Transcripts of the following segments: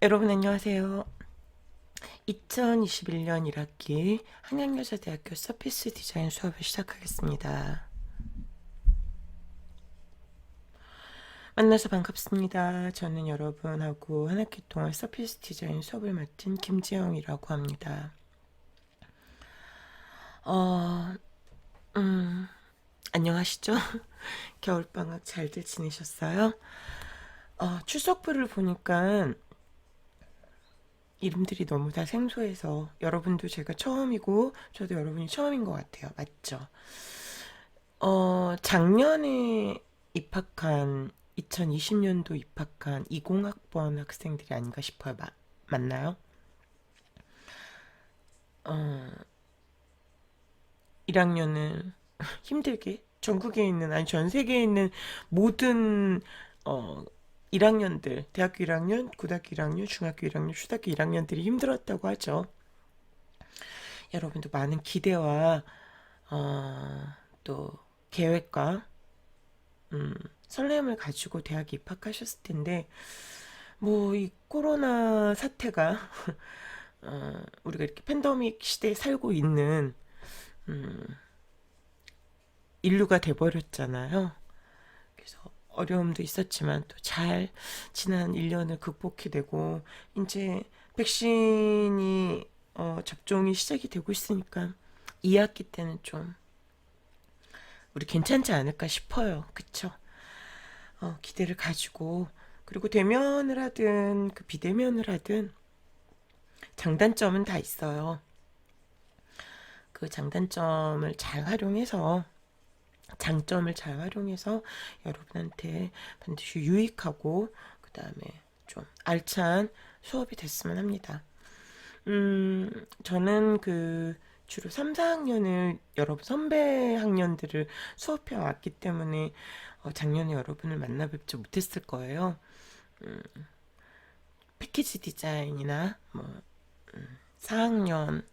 여러분 안녕하세요. 2021년 1학기 한양여자대학교 서피스 디자인 수업을 시작하겠습니다. 만나서 반갑습니다. 저는 여러분하고 한 학기 동안 서피스 디자인 수업을 맡은 김지영이라고 합니다. 어, 안녕하시죠? 겨울방학 잘들 지내셨어요? 출석부를 보니까 이름들이 너무 다 생소해서 여러분도 제가 처음이고 저도 여러분이 처음인 것 같아요. 맞죠? 작년에 입학한 2020년도 입학한 20학번 학생들이 아닌가 싶어요. 맞나요? 1학년은 힘들게 전국에 있는 아니 전 세계에 있는 모든 어 1학년들 대학교 1학년, 고등학교 1학년, 중학교 1학년, 초등학교 1학년들이 힘들었다고 하죠. 여러분도 많은 기대와 또 계획과 설렘을 가지고 대학에 입학하셨을 텐데 뭐 이 코로나 사태가 우리가 이렇게 팬데믹 시대에 살고 있는 인류가 돼버렸잖아요. 그래서 어려움도 있었지만 또 잘 지난 1년을 극복해내고 이제 백신이 접종이 시작이 되고 있으니까 2학기 때는 좀 우리 괜찮지 않을까 싶어요. 그쵸? 기대를 가지고 그리고 대면을 하든 그 비대면을 하든 장단점은 다 있어요. 그 장단점을 잘 활용해서 장점을 잘 활용해서 여러분한테 반드시 유익하고 그 다음에 좀 알찬 수업이 됐으면 합니다. 저는 그 주로 3, 4학년을 여러분 선배 학년들을 수업해 왔기 때문에 작년에 여러분을 만나 뵙지 못했을 거예요. 패키지 디자인이나 뭐 4학년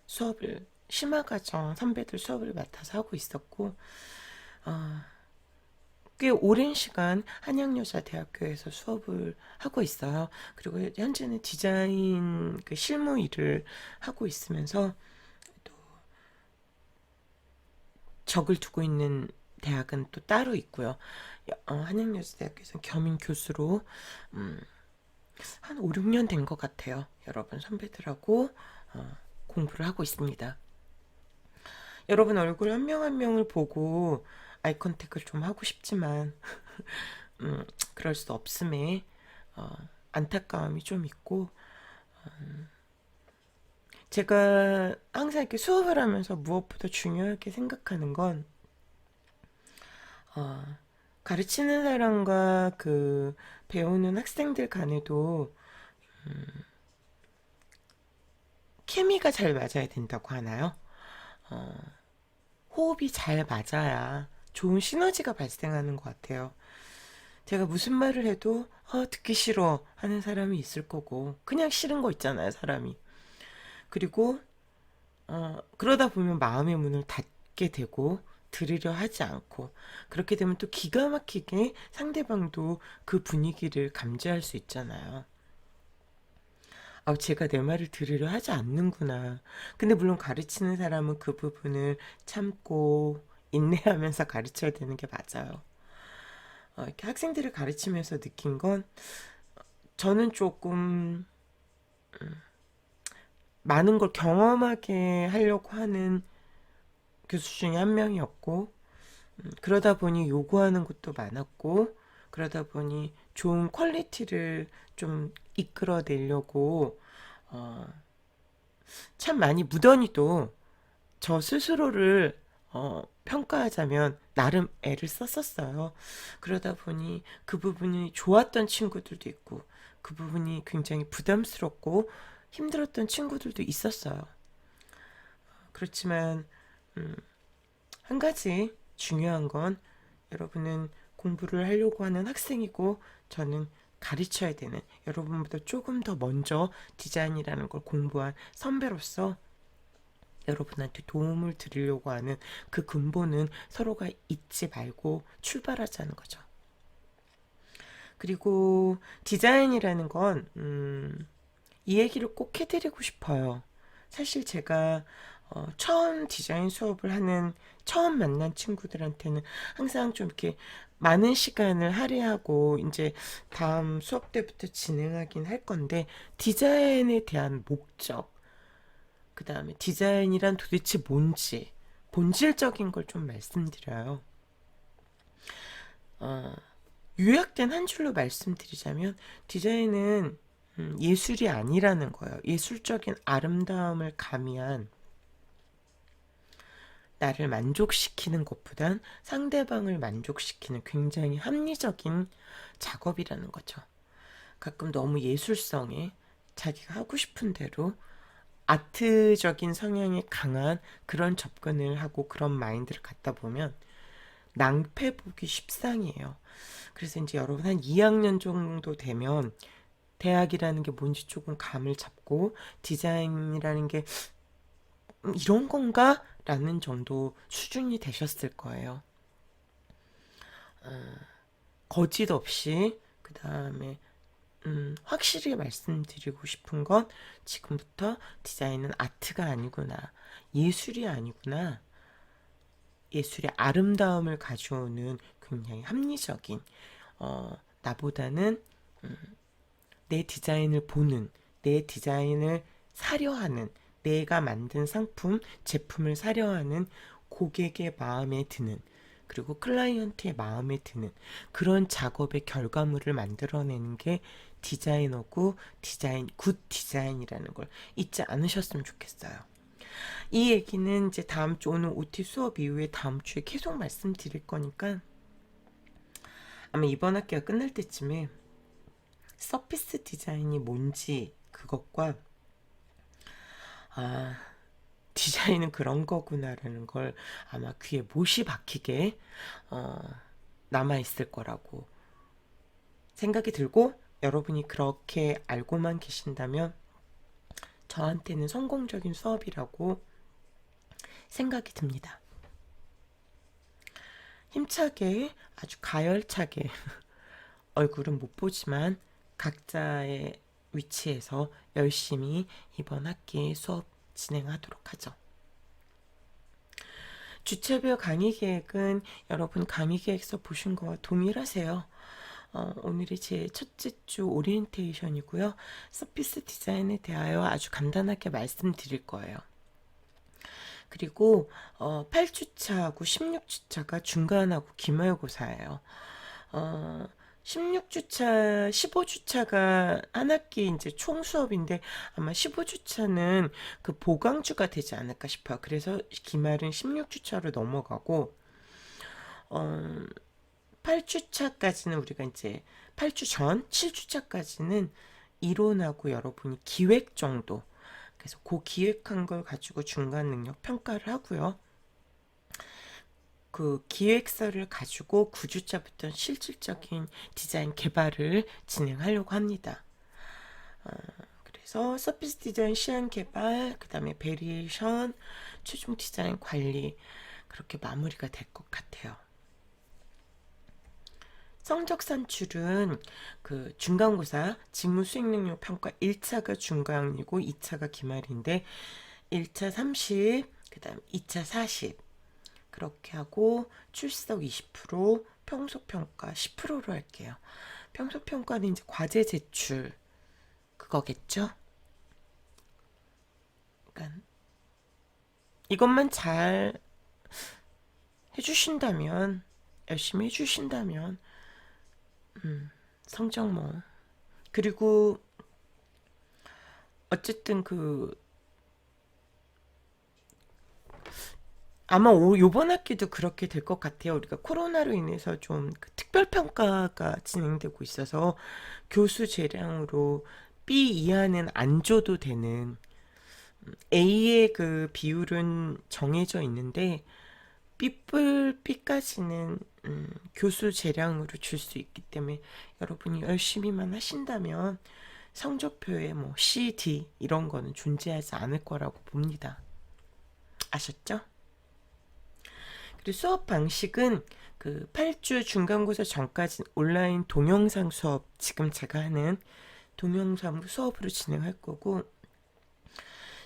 수업을 심화과정 선배들 수업을 맡아서 하고 있었고 꽤 오랜 시간 한양여자대학교에서 수업을 하고 있어요. 그리고 현재는 디자인 그 실무 일을 하고 있으면서 또 적을 두고 있는 대학은 또 따로 있고요. 한양여자대학교에서는 겸임 교수로 한 5, 6년 된 것 같아요. 여러분 선배들하고 공부를 하고 있습니다. 여러분 얼굴 한 명 한 명을 보고 아이 컨택을 좀 하고 싶지만 그럴 수 없음에 어, 안타까움이 좀 있고 제가 항상 이렇게 수업을 하면서 무엇보다 중요하게 생각하는 건 어, 가르치는 사람과 그 배우는 학생들 간에도 케미가 잘 맞아야 된다고 하나요? 호흡이 잘 맞아야 좋은 시너지가 발생하는 것 같아요. 제가 무슨 말을 해도 듣기 싫어 하는 사람이 있을 거고 그냥 싫은 거 있잖아요, 사람이. 그리고 그러다 보면 마음의 문을 닫게 되고 들으려 하지 않고 그렇게 되면 또 기가 막히게 상대방도 그 분위기를 감지할 수 있잖아요. 제가 내 말을 들으려 하지 않는구나. 근데 물론 가르치는 사람은 그 부분을 참고 인내하면서 가르쳐야 되는 게 맞아요. 이렇게 학생들을 가르치면서 느낀 건 저는 조금 많은 걸 경험하게 하려고 하는 교수 중에 한 명이었고 그러다 보니 요구하는 것도 많았고 그러다 보니 좋은 퀄리티를 좀 이끌어내려고 참 많이 무던히도 저 스스로를 평가하자면 나름 애를 썼었어요. 그러다 보니 그 부분이 좋았던 친구들도 있고 그 부분이 굉장히 부담스럽고 힘들었던 친구들도 있었어요. 그렇지만 한 가지 중요한 건 여러분은 공부를 하려고 하는 학생이고 저는 가르쳐야 되는 여러분보다 조금 더 먼저 디자인이라는 걸 공부한 선배로서 여러분한테 도움을 드리려고 하는 그 근본은 서로가 잊지 말고 출발하자는 거죠. 그리고 디자인이라는 건, 이 얘기를 꼭 해드리고 싶어요. 사실 제가 처음 디자인 수업을 하는 처음 만난 친구들한테는 항상 좀 이렇게 많은 시간을 할애하고 이제 다음 수업 때부터 진행하긴 할 건데 디자인에 대한 목적, 그 다음에 디자인이란 도대체 뭔지 본질적인 걸 좀 말씀드려요. 어, 요약된 한 줄로 말씀드리자면 디자인은 예술이 아니라는 거예요. 예술적인 아름다움을 가미한 나를 만족시키는 것보단 상대방을 만족시키는 굉장히 합리적인 작업이라는 거죠. 가끔 너무 예술성에 자기가 하고 싶은 대로 아트적인 성향이 강한 그런 접근을 하고 그런 마인드를 갖다 보면 낭패 보기 십상이에요. 그래서 이제 여러분 한 2학년 정도 되면 대학이라는 게 뭔지 조금 감을 잡고 디자인이라는 게 이런 건가? 라는 정도 수준이 되셨을 거예요. 거짓 없이 그 다음에 확실히 말씀드리고 싶은 건 지금부터 디자인은 아트가 아니구나. 예술이 아니구나. 예술의 아름다움을 가져오는 굉장히 합리적인 나보다는 내 디자인을 보는, 내 디자인을 사려 하는, 내가 만든 상품, 제품을 사려 하는 고객의 마음에 드는, 그리고 클라이언트의 마음에 드는 그런 작업의 결과물을 만들어내는 게 디자이너고 굿 디자인이라는 걸 잊지 않으셨으면 좋겠어요. 이 얘기는 이제 다음 주 오늘 OT 수업 이후에 다음 주에 계속 말씀드릴 거니까 아마 이번 학기가 끝날 때쯤에 서피스 디자인이 뭔지 그것과 디자인은 그런 거구나라는 걸 아마 귀에 못이 박히게 남아있을 거라고 생각이 들고 여러분이 그렇게 알고만 계신다면 저한테는 성공적인 수업이라고 생각이 듭니다. 힘차게 아주 가열차게 얼굴은 못 보지만 각자의 위치에서 열심히 이번 학기에 수업 진행하도록 하죠. 주체별 강의 계획은 여러분 강의 계획서 보신 거와 동일하세요. 오늘이 제 첫째 주 오리엔테이션이고요. 서피스 디자인에 대하여 아주 간단하게 말씀드릴 거예요. 그리고 8주차하고 16주차가 중간하고 기말고사예요. 16주차, 15주차가 한 학기 이제 총 수업인데 아마 15주차는 그 보강주가 되지 않을까 싶어요. 그래서 기말은 16주차로 넘어가고 8주차까지는 우리가 이제 8주 전 7주차까지는 이론하고 여러분이 기획 정도, 그래서 그 기획한 걸 가지고 중간 능력 평가를 하고요. 그 기획서를 가지고 9주차부터 실질적인 디자인 개발을 진행하려고 합니다. 그래서 서피스 디자인 시안 개발, 그 다음에 베리에이션, 최종 디자인 관리 그렇게 마무리가 될 것 같아요. 성적 산출은 그 중간고사 직무 수행 능력 평가 1차가 중간이고 2차가 기말인데 1차 30, 그 다음 2차 40 그렇게 하고 출석 20%, 평소평가 10%로 할게요. 평소평가는 이제 과제 제출 그거겠죠? 그러니까 이것만 잘 해주신다면 열심히 해주신다면 성적 뭐 그리고 어쨌든 그 아마 요번 학기도 그렇게 될 것 같아요. 우리가 코로나로 인해서 좀 그 특별평가가 진행되고 있어서 교수 재량으로 B 이하는 안 줘도 되는 A의 그 비율은 정해져 있는데 B까지는 교수 재량으로 줄 수 있기 때문에 여러분이 열심히만 하신다면 성적표에 뭐 C, D 이런 거는 존재하지 않을 거라고 봅니다. 아셨죠? 그리고 수업 방식은 그 8주 중간고사 전까지 온라인 동영상 수업, 지금 제가 하는 동영상 수업으로 진행할 거고,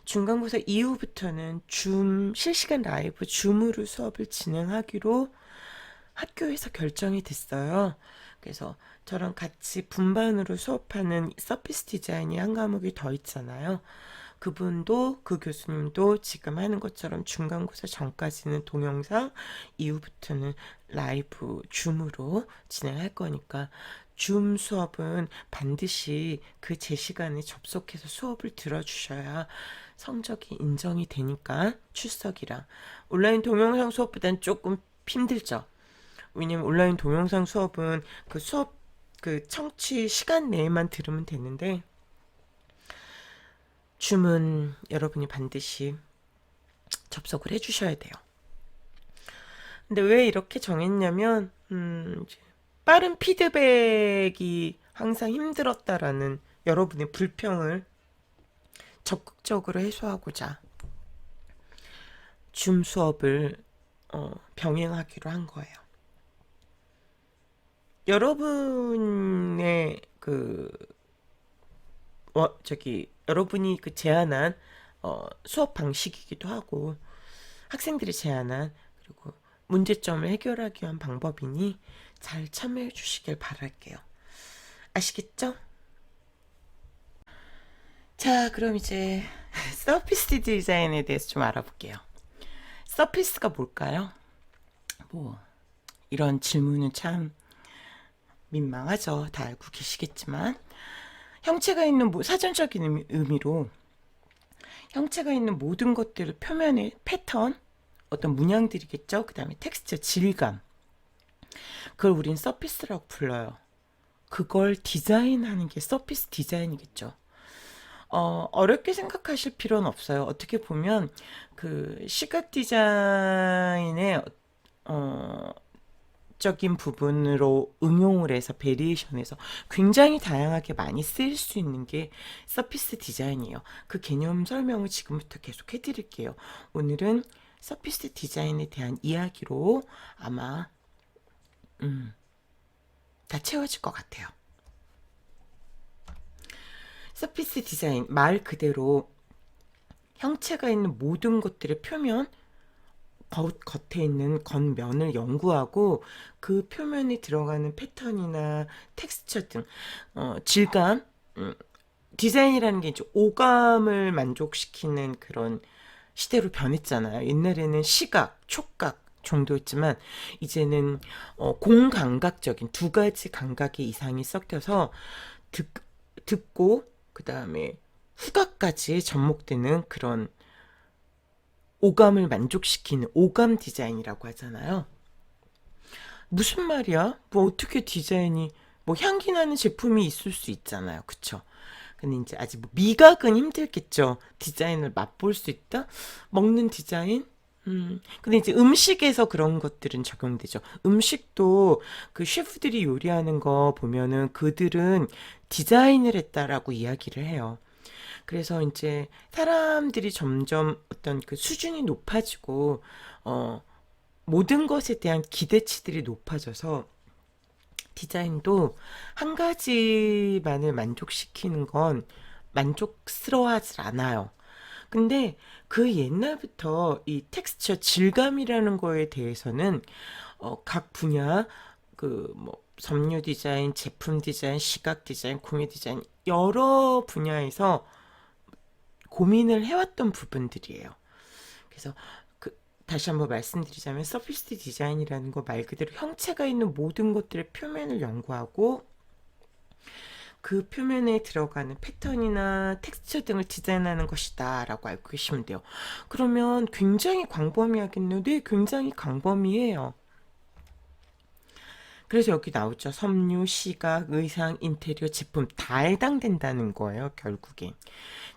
중간고사 이후부터는 실시간 라이브 줌으로 수업을 진행하기로 학교에서 결정이 됐어요. 그래서 저랑 같이 분반으로 수업하는 서피스 디자인이 한 과목이 더 있잖아요. 그분도, 그 교수님도 지금 하는 것처럼 중간고사 전까지는 동영상, 이후부터는 라이브 줌으로 진행할 거니까 줌 수업은 반드시 그 제 시간에 접속해서 수업을 들어주셔야 성적이 인정이 되니까, 출석이랑. 온라인 동영상 수업보다는 조금 힘들죠. 왜냐면 온라인 동영상 수업은 그 수업 그 청취 시간 내에만 들으면 되는데, 줌은 여러분이 반드시 접속을 해주셔야 돼요. 근데 왜 이렇게 정했냐면, 이제 빠른 피드백이 항상 힘들었다라는 여러분의 불평을 적극적으로 해소하고자 줌 수업을 병행하기로 한 거예요. 여러분의 여러분이 제안한 수업 방식이기도 하고, 학생들이 제안한, 그리고 문제점을 해결하기 위한 방법이니 잘 참여해 주시길 바랄게요. 아시겠죠? 자, 그럼 이제 서피스 디자인에 대해서 좀 알아볼게요. 서피스가 뭘까요? 이런 질문은 참 민망하죠. 다 알고 계시겠지만, 형체가 있는 사전적인 의미로 형체가 있는 모든 것들을 표면의 패턴, 어떤 문양들이겠죠. 그 다음에 텍스처, 질감, 그걸 우린 서피스라고 불러요. 그걸 디자인하는 게 서피스 디자인이겠죠. 어렵게 생각하실 필요는 없어요. 어떻게 보면 그 시각 디자인의 적인 부분으로 응용을 해서 베리에이션해서 굉장히 다양하게 많이 쓰일 수 있는 게 서피스 디자인이에요. 그 개념 설명을 지금부터 계속 해드릴게요. 오늘은 서피스 디자인에 대한 이야기로 아마 다 채워질 것 같아요. 서피스 디자인, 말 그대로 형체가 있는 모든 것들의 표면, 겉에 있는 겉면을 연구하고 그 표면에 들어가는 패턴이나 텍스처 등 질감, 디자인이라는 게 이제 오감을 만족시키는 그런 시대로 변했잖아요. 옛날에는 시각, 촉각 정도였지만 이제는 공감각적인 두 가지 감각의 이상이 섞여서 듣고 그 다음에 후각까지 접목되는 그런 오감을 만족시키는 오감 디자인이라고 하잖아요. 무슨 말이야? 어떻게 디자인이, 향기 나는 제품이 있을 수 있잖아요. 그쵸? 근데 이제 아직 미각은 힘들겠죠. 디자인을 맛볼 수 있다? 먹는 디자인? 근데 이제 음식에서 그런 것들은 적용되죠. 음식도 그 셰프들이 요리하는 거 보면은 그들은 디자인을 했다라고 이야기를 해요. 그래서 이제 사람들이 점점 어떤 그 수준이 높아지고, 모든 것에 대한 기대치들이 높아져서 디자인도 한 가지만을 만족시키는 건 만족스러워하지 않아요. 근데 그 옛날부터 이 텍스처, 질감이라는 거에 대해서는 각 분야, 섬유 디자인, 제품 디자인, 시각 디자인, 공예 디자인, 여러 분야에서 고민을 해왔던 부분들이에요. 그래서 다시 한번 말씀드리자면 서피스 디자인이라는 거 말 그대로 형체가 있는 모든 것들의 표면을 연구하고 그 표면에 들어가는 패턴이나 텍스처 등을 디자인하는 것이다 라고 알고 계시면 돼요. 그러면 굉장히 광범위하겠네요. 네, 굉장히 광범위해요. 그래서 여기 나오죠. 섬유, 시각, 의상, 인테리어, 제품 다 해당된다는 거예요, 결국엔.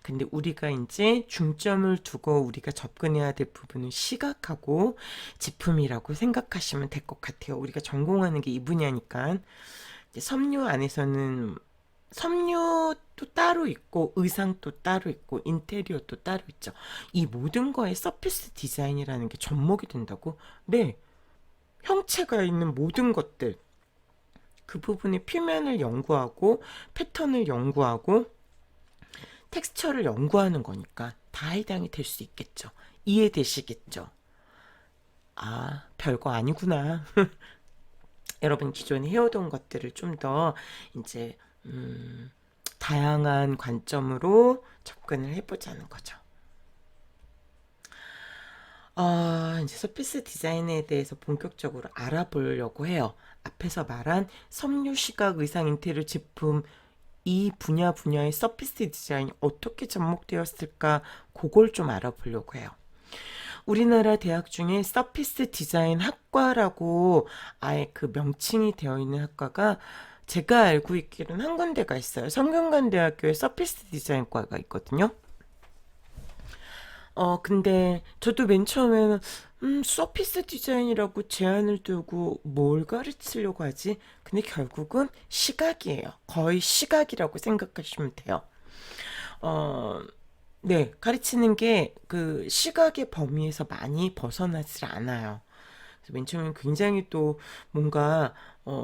근데 우리가 이제 중점을 두고 우리가 접근해야 될 부분은 시각하고 제품이라고 생각하시면 될 것 같아요. 우리가 전공하는 게 이 분야니까. 이제 섬유 안에서는 섬유도 따로 있고 의상도 따로 있고 인테리어도 따로 있죠. 이 모든 거에 서피스 디자인이라는 게 접목이 된다고? 네. 형체가 있는 모든 것들, 그 부분의 표면을 연구하고 패턴을 연구하고 텍스처를 연구하는 거니까 다 해당이 될 수 있겠죠. 이해되시겠죠? 아, 별거 아니구나. 여러분 기존에 해오던 것들을 좀 더 이제 다양한 관점으로 접근을 해보자는 거죠. 이제 서피스 디자인에 대해서 본격적으로 알아보려고 해요. 앞에서 말한 섬유 시각 의상 인테리어 제품 이 분야의 서피스 디자인이 어떻게 접목되었을까 그걸 좀 알아보려고 해요. 우리나라 대학 중에 서피스 디자인 학과라고 아예 그 명칭이 되어 있는 학과가 제가 알고 있기로는 한 군데가 있어요. 성균관대학교에 서피스 디자인과가 있거든요. 근데 저도 맨 처음에는 서피스 디자인이라고 제안을 두고 뭘 가르치려고 하지? 근데 결국은 시각이에요. 거의 시각이라고 생각하시면 돼요. 어, 네, 가르치는 게 그 시각의 범위에서 많이 벗어나질 않아요. 그래서 맨 처음엔 굉장히 또 뭔가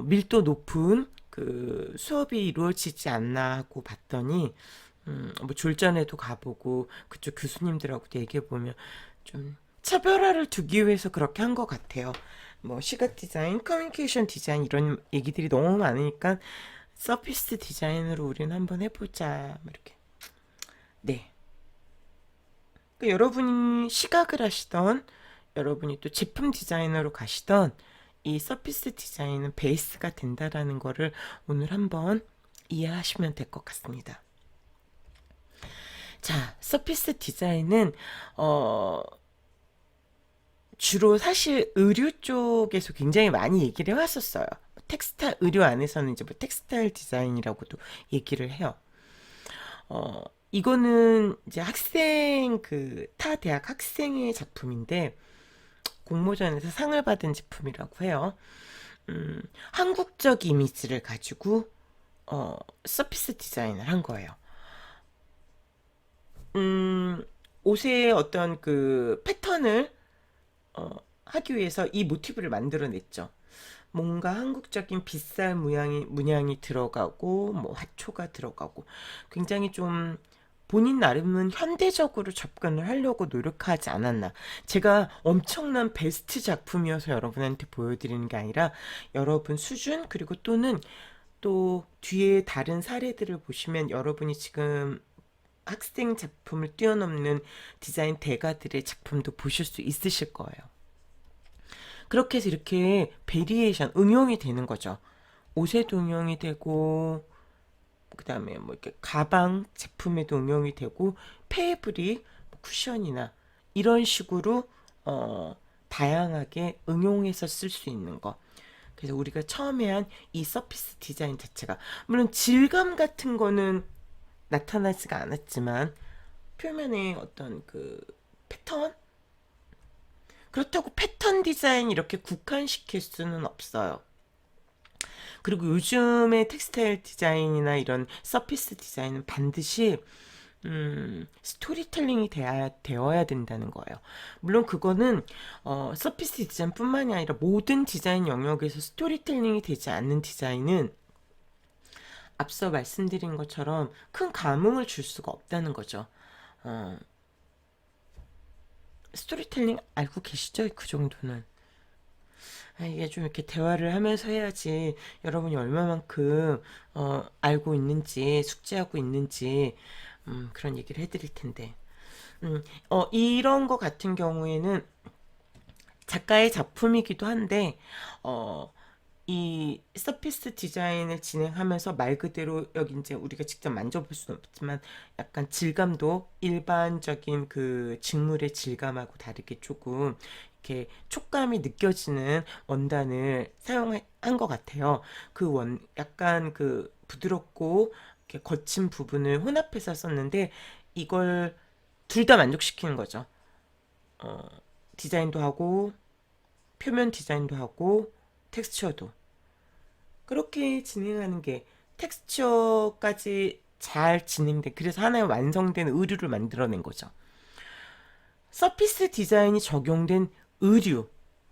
밀도 높은 그 수업이 이루어지지 않나 하고 봤더니 뭐 졸전에도 가보고 그쪽 교수님들하고도 얘기해보면 좀 차별화를 두기 위해서 그렇게 한 것 같아요. 뭐 시각 디자인, 커뮤니케이션 디자인 이런 얘기들이 너무 많으니까 서피스 디자인으로 우리는 한번 해보자 뭐 이렇게. 네. 그러니까 여러분이 시각을 하시던 여러분이 또 제품 디자이너로 가시던 이 서피스 디자인은 베이스가 된다라는 거를 오늘 한번 이해하시면 될 것 같습니다. 자, 서피스 디자인은 주로 사실 의류 쪽에서 굉장히 많이 얘기를 해왔었어요. 텍스타일 의류 안에서는 이제 뭐 텍스타일 디자인이라고도 얘기를 해요. 이거는 이제 학생 그 타 대학 학생의 작품인데 공모전에서 상을 받은 제품이라고 해요. 한국적 이미지를 가지고 서피스 디자인을 한 거예요. 옷의 어떤 그 패턴을 하기 위해서 이 모티브를 만들어냈죠. 뭔가 한국적인 빗살 문양이 들어가고 뭐 화초가 들어가고 굉장히 좀 본인 나름은 현대적으로 접근을 하려고 노력하지 않았나. 제가 엄청난 베스트 작품이어서 여러분한테 보여드리는 게 아니라 여러분 수준 그리고 또는 또 뒤에 다른 사례들을 보시면 여러분이 지금 학생 작품을 뛰어넘는 디자인 대가들의 작품도 보실 수 있으실 거예요. 그렇게 해서 이렇게 베리에이션, 응용이 되는 거죠. 옷에도 응용이 되고, 그 다음에 뭐 이렇게 가방 제품에도 응용이 되고, 페이브릭, 뭐 쿠션이나 이런 식으로, 다양하게 응용해서 쓸 수 있는 거. 그래서 우리가 처음에 한 이 서피스 디자인 자체가, 물론 질감 같은 거는 나타나지가 않았지만, 표면에 어떤 그 패턴? 그렇다고 패턴 디자인 이렇게 국한시킬 수는 없어요. 그리고 요즘의 텍스타일 디자인이나 이런 서피스 디자인은 반드시 스토리텔링이 되어야 된다는 거예요. 물론 그거는 서피스 디자인뿐만이 아니라 모든 디자인 영역에서 스토리텔링이 되지 않는 디자인은 앞서 말씀드린 것처럼 큰 감흥을 줄 수가 없다는 거죠. 스토리텔링 알고 계시죠? 그 정도는. 이게 좀 이렇게 대화를 하면서 해야지 여러분이 얼마만큼 알고 있는지 숙지하고 있는지 그런 얘기를 해드릴 텐데 이런 거 같은 경우에는 작가의 작품이기도 한데 이 서피스 디자인을 진행하면서 말 그대로 여기 이제 우리가 직접 만져볼 수는 없지만 약간 질감도 일반적인 그 직물의 질감하고 다르게 조금 이렇게 촉감이 느껴지는 원단을 사용한 것 같아요. 약간 그 부드럽고 이렇게 거친 부분을 혼합해서 썼는데 이걸 둘 다 만족시키는 거죠. 디자인도 하고 표면 디자인도 하고 텍스처도 그렇게 진행하는 게 텍스처까지 잘 진행돼 그래서 하나의 완성된 의류를 만들어낸 거죠. 서피스 디자인이 적용된 의류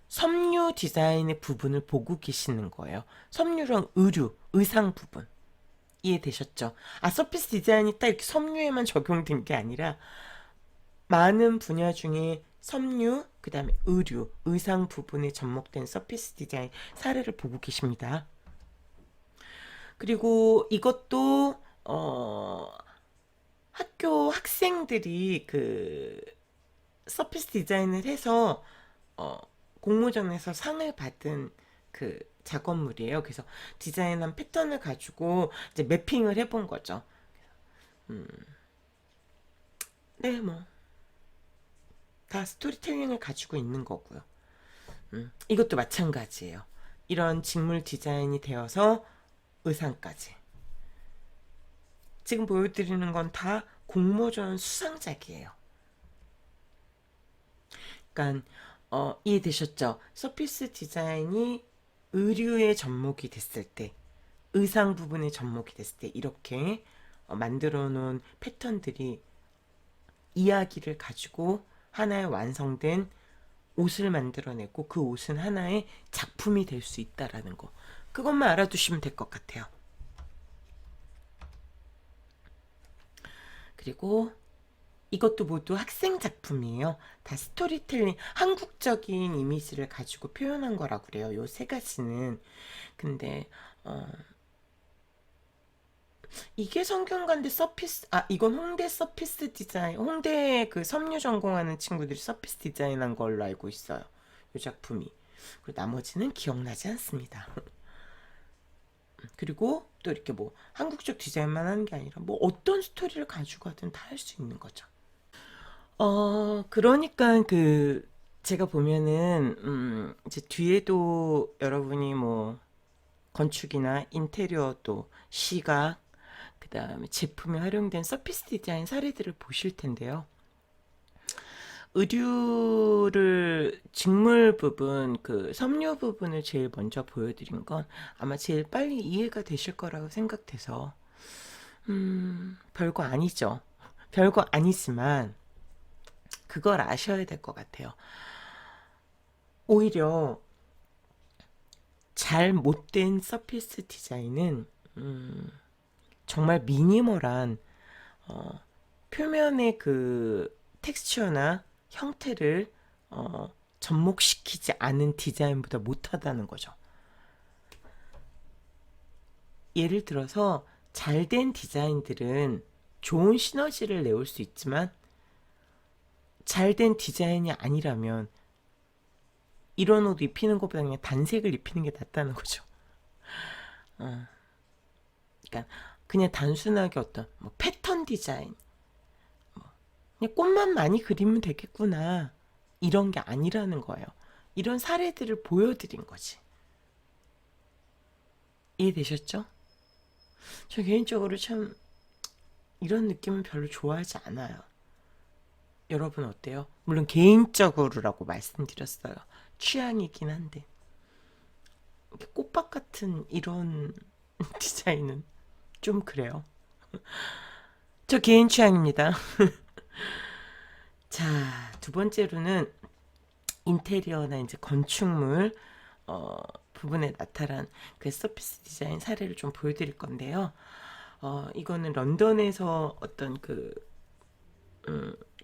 섬유 디자인의 부분을 보고 계시는 거예요. 섬유랑 의류, 의상 부분. 이해되셨죠? 서피스 디자인이 딱 이렇게 섬유에만 적용된 게 아니라 많은 분야 중에 섬유, 그 다음에 의류, 의상 부분에 접목된 서피스 디자인 사례를 보고 계십니다. 그리고 이것도 학교 학생들이 그 서피스 디자인을 해서 공모전에서 상을 받은 그 작업물이에요. 그래서 디자인한 패턴을 가지고 이제 매핑을 해본 거죠. 네, 뭐 다 스토리텔링을 가지고 있는 거고요. 이것도 마찬가지예요. 이런 직물 디자인이 되어서 의상까지. 지금 보여드리는 건 다 공모전 수상작이에요. 그러니까 이해되셨죠? 서피스 디자인이 의류에 접목이 됐을 때, 의상 부분에 접목이 됐을 때 이렇게 만들어 놓은 패턴들이 이야기를 가지고 하나의 완성된 옷을 만들어내고 그 옷은 하나의 작품이 될 수 있다라는 거. 그것만 알아두시면 될 것 같아요. 그리고 이것도 모두 학생 작품이에요. 다 스토리텔링, 한국적인 이미지를 가지고 표현한 거라고 그래요. 요 세 가지는. 근데 이게 성균관대 서피스, 이건 홍대 서피스 디자인, 홍대 그 섬유 전공하는 친구들이 서피스 디자인한 걸로 알고 있어요. 요 작품이. 그리고 나머지는 기억나지 않습니다. 그리고 또 이렇게 뭐 한국적 디자인만 하는 게 아니라 뭐 어떤 스토리를 가지고 하든 다 할 수 있는 거죠. 그러니까 그 제가 보면은 이제 뒤에도 여러분이 뭐 건축이나 인테리어도 시각 그다음에 제품에 활용된 서피스 디자인 사례들을 보실 텐데요. 의류를 직물 부분 그 섬유 부분을 제일 먼저 보여드린 건 아마 제일 빨리 이해가 되실 거라고 생각돼서 별거 아니죠. 별거 아니지만 그걸 아셔야 될 것 같아요. 오히려 잘 못된 서피스 디자인은 정말 미니멀한 표면의 그 텍스처나 형태를 접목시키지 않은 디자인보다 못하다는 거죠. 예를 들어서 잘된 디자인들은 좋은 시너지를 내올 수 있지만 잘된 디자인이 아니라면 이런 옷 입히는 것보다 그냥 단색을 입히는 게 낫다는 거죠. 그러니까 그냥 단순하게 어떤 뭐 패턴 디자인, 그냥 꽃만 많이 그리면 되겠구나 이런 게 아니라는 거예요. 이런 사례들을 보여드린 거지. 이해되셨죠? 저 개인적으로 참 이런 느낌은 별로 좋아하지 않아요. 여러분 어때요? 물론 개인적으로라고 말씀드렸어요. 취향이긴 한데 꽃밭 같은 이런 디자인은 좀 그래요. 저 개인 취향입니다. 자, 두 번째로는 인테리어나 이제 건축물 부분에 나타난 그 서피스 디자인 사례를 좀 보여드릴 건데요. 이거는 런던에서 어떤 그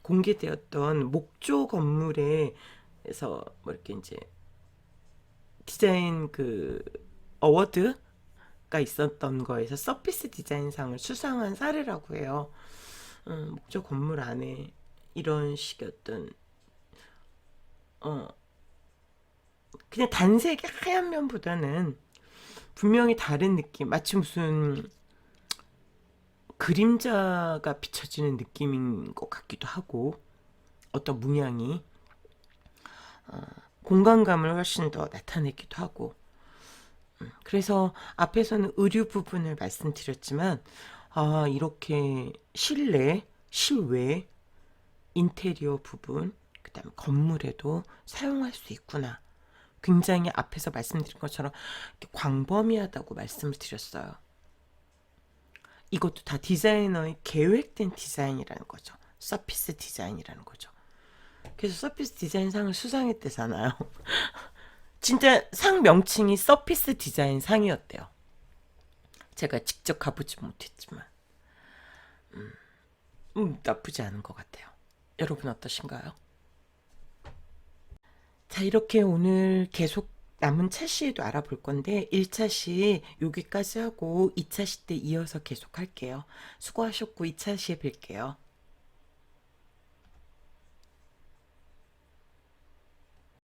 공개되었던 목조 건물에서 뭐 이렇게 이제 디자인 그 어워드가 있었던 거에서 서피스 디자인상을 수상한 사례라고 해요. 목조 건물 안에 이런 식의 어떤 그냥 단색의 하얀 면보다는 분명히 다른 느낌, 마치 무슨 그림자가 비춰지는 느낌인 것 같기도 하고 어떤 문양이 공간감을 훨씬 더 나타내기도 하고 그래서 앞에서는 의류 부분을 말씀드렸지만 이렇게 실내, 실외, 인테리어 부분 그 다음에 건물에도 사용할 수 있구나. 굉장히 앞에서 말씀드린 것처럼 광범위하다고 말씀을 드렸어요. 이것도 다 디자이너의 계획된 디자인이라는 거죠. 서피스 디자인이라는 거죠. 그래서 서피스 디자인상을 수상했대잖아요. 진짜 상 명칭이 서피스 디자인 상이었대요. 제가 직접 가보지 못했지만 나쁘지 않은 것 같아요. 여러분 어떠신가요? 자, 이렇게 오늘 계속 남은 차 시에도 알아볼 건데 1차 시 여기까지 하고 2차 시 때 이어서 계속 할게요. 수고하셨고 2차 시에 뵐게요.